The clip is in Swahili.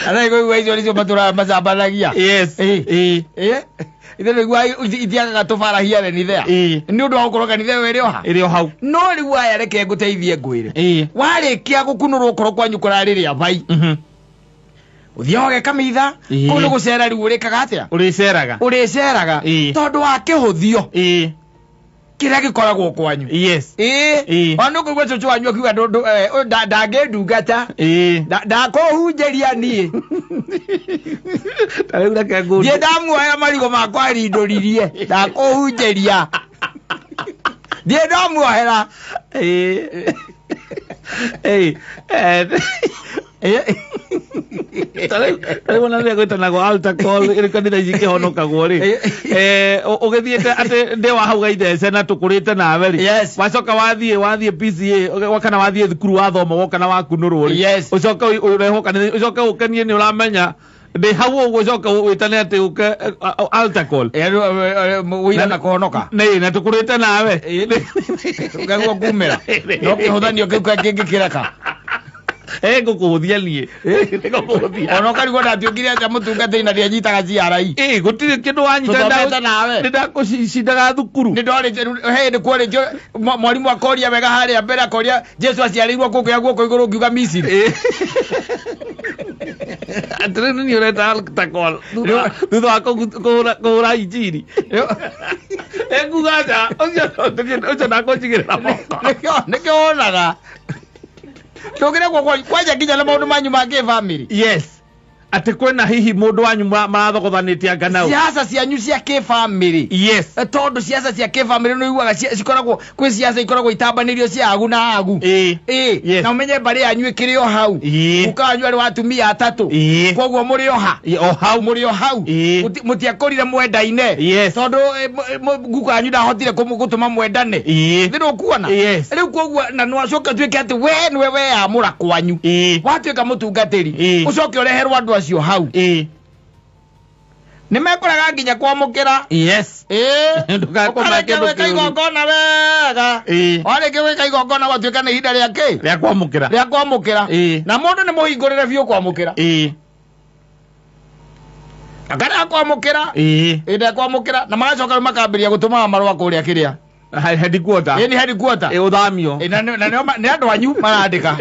Ana ko iwe izo matura mazabalagia. Yes. Ithe gwa itiaga tufarahia ni there. Ni undu wa gukoroka ni there were oha. Iri o hau. No ri wa yareke nguteithie ngwire. Warikia gukunurwo koro kwanyu kurariri abai. Uthioge kamitha kundu gucera ri urikaga atia. Uriceraga. Tondu wa kihuthio. Kira gikoragwo kwanyu. Yes. Ono kugwe cucu wanyu akiuga ndangedungata. Ndakohunjeria nie. Tarega kagu. Die ndamuoya marigo makwa rinduririe. Ndakohunjeria. Die ndamuohera. Tare wona le goita na go alta call iri kanida jike honoka gore ogithiete ate nde wa hau gaithe cena tukurite nawe ri wacoka wathie PCA wakana wathie thukuru wa thoma wokana wakunurwo ri ucoka urehoka ucoka ukenie ni uramenya de hau ucoka witane ate uke alta call wira na kuhonoka nei na tukurite nawe ngagwo kumera no kihuthanio kiu kingikiraka gukuhuthia nie ono karigo ndatiukire acha mutungatiri na ndianyitaga CRI gutire kindu wanyita nawe ndakucindaga thukuru ni ndorite ndi kwarikio mwarimu akoria wega haria mbere akoria Jesu aciarirwo kukuya guoko iguru ngiuga Misiri atreni ni ureta altakol thutha wa kuhura injiri ngugaja ucio ndakunjigirira moko nikio onaga Togire kwaja kinya na maundu manyu ma family. Yes. Ate kwena hihi mundu wanyu marathogothanite anga siasa cianyu cia family. Yes. Tondu siasa cia family no iguaga cikoragwo kwi siasa ikoragwo itambanirio cia agu na agu. Yes. Na umenye bari yanyu ikiri o hau. Ukanyu ari watumia atatu. Kwoguo muri oha. O hau muri o hau. Mutiakorire mwendaine. Yes. Tondu gukanyu ndahotire kumugutuma mwendane. Ndiro kuona. Riu kwoguo na no acoka twike ati we niwe amura kwanyu. Watuika mutungatiri. Ucoke ureherwa andu acio hau nimekoraga nginya kwamukira yes ndugakomake igongona wega wareke weka igongona watuika ni hinda riake ria kwamukira na mundu ni muhingurire biu kwamukira akana kwamukira inde kwamukira na magacoka makambiria gutuma marua kuria kiria headquarter ni headquarter uthamio na ni andu anyu marandika